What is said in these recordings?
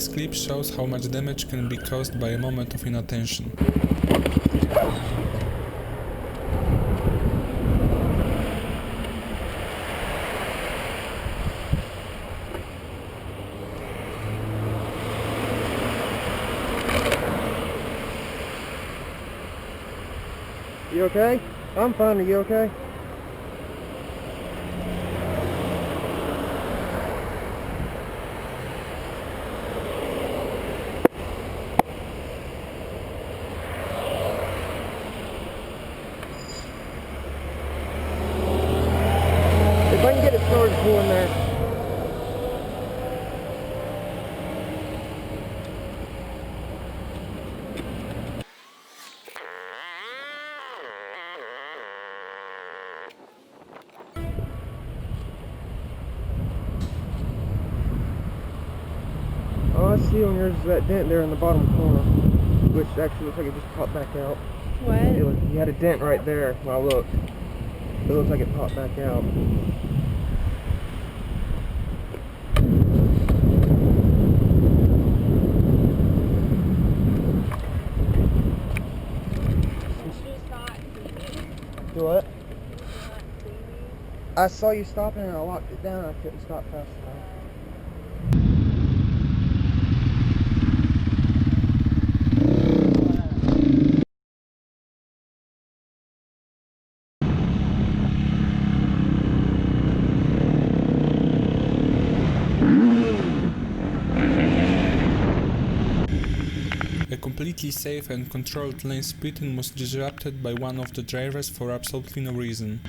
This clip shows how much damage can be caused by a moment of inattention. You okay? I'm fine, are you okay? If I can get it started pulling there. All I see on yours is that dent there in the bottom corner, which actually looks like it just popped back out. What? You had a dent right there when I looked. It looks like it popped back out. Do what? I saw you stopping and I locked it down. I couldn't stop fast enough. A completely safe and controlled lane splitting was disrupted by one of the drivers for absolutely no reason.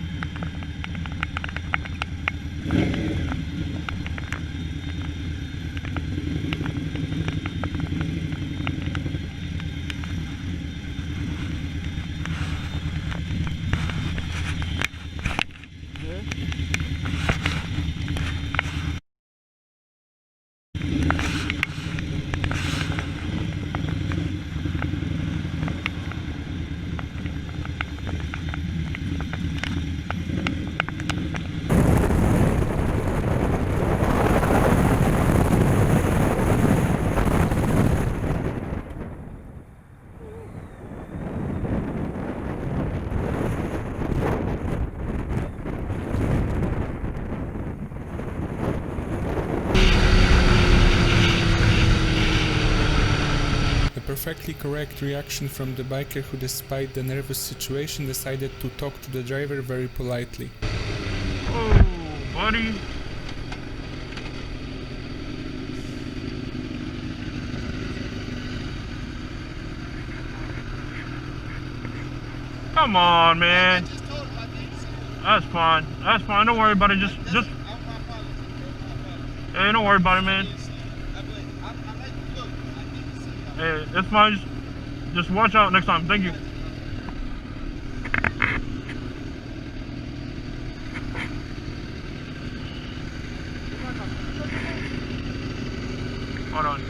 Perfectly correct reaction from the biker who, despite the nervous situation, decided to talk to the driver very politely. Oh, buddy. Come on, man. That's fine. That's fine. Don't worry about it. Just. Hey, don't worry about it, man. Hey, it's fine. Just watch out next time. Thank you. Hold on.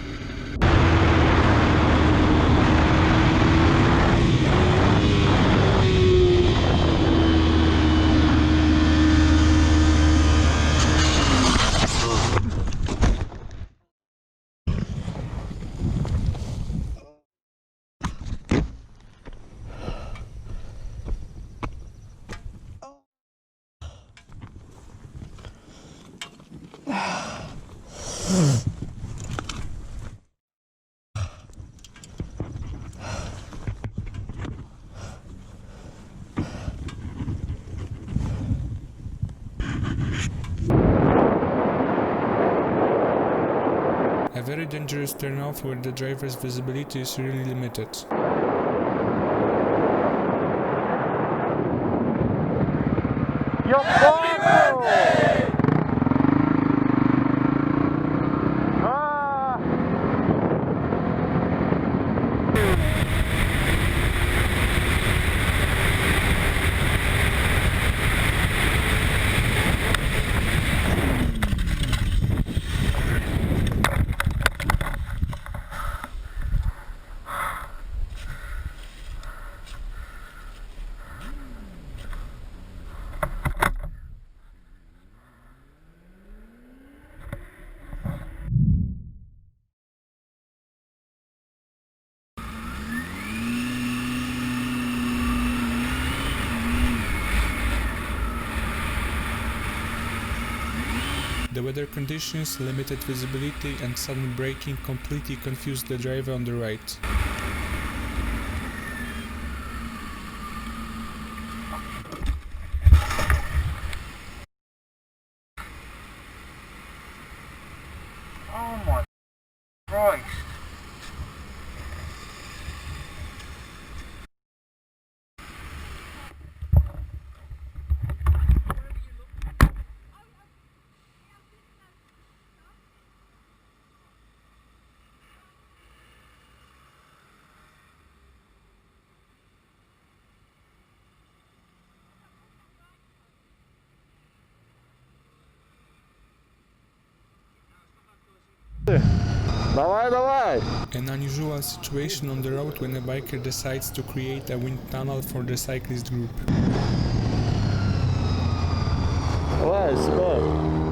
A very dangerous turnoff where the driver's visibility is really limited. The weather conditions, limited visibility and sudden braking completely confused the driver on the right. Oh my Christ. Давай, давай! An unusual situation on the road when a biker decides to create a wind tunnel for the cyclist group. Давай, стой!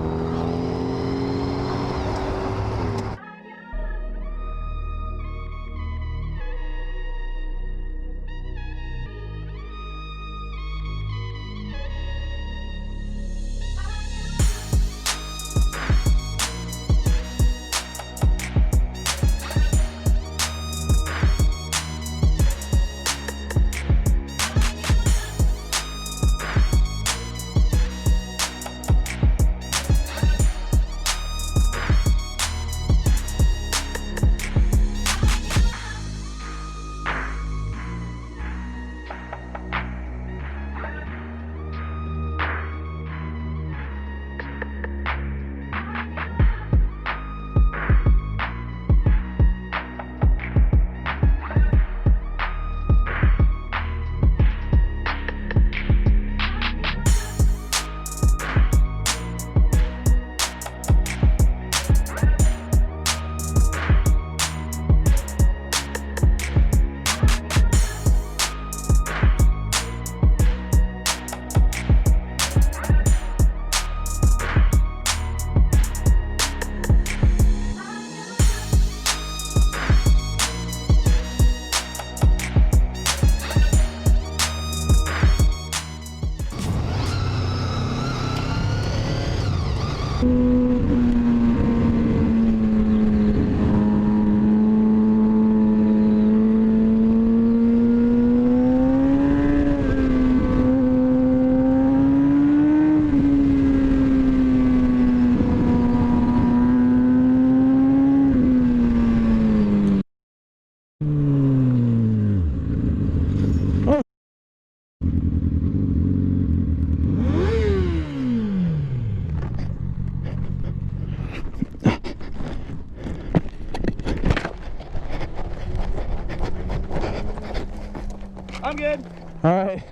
I'm good. Alright,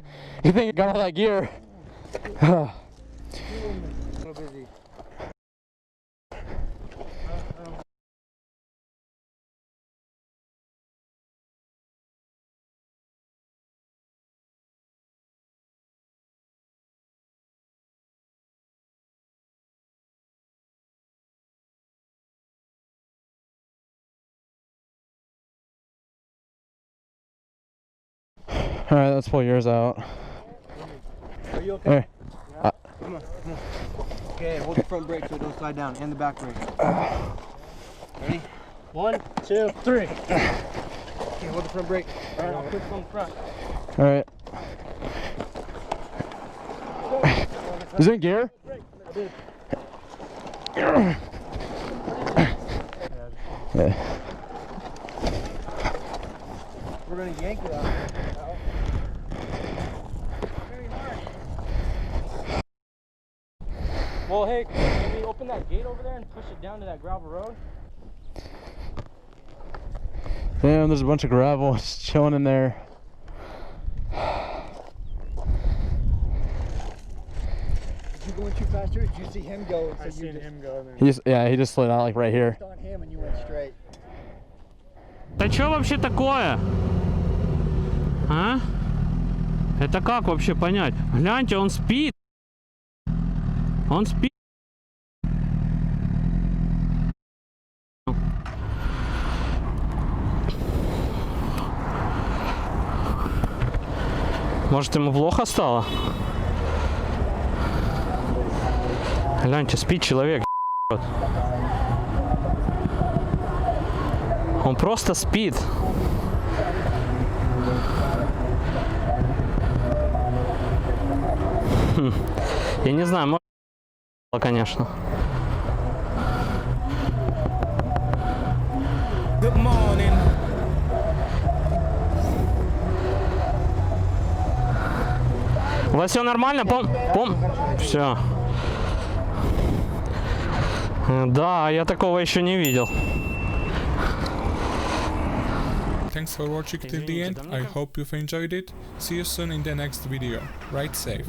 you think you got all that gear? A little busy. Alright, let's pull yours out. Are you okay? Here. Yeah. Come on, come on. Okay, hold the front brake so it don't slide down, and the back brake. Ready? 1, 2, 3. Okay, hold the front brake. Alright, I'll put it on the front. Alright. Is it in gear? I did. Yeah. We're gonna yank it out. Well, hey, can we open that gate over there and push it down to that gravel road? Damn, there's a bunch of gravel just chilling in there. Did you go too fast, or did you see him go? I seen him go. He just slid out like right here. On him and you went straight. Да что вообще такое? А? Это как вообще понять? Гляньте, он спит. Он спит. Может, ему плохо стало? Гляньте, спит человек. Он просто спит. Я не знаю, может, конечно. Good morning. У вас все нормально? Все. Да, я такого еще не видел. Thanks for watching till the end. I hope you've enjoyed it. See you soon in the next video. Ride safe.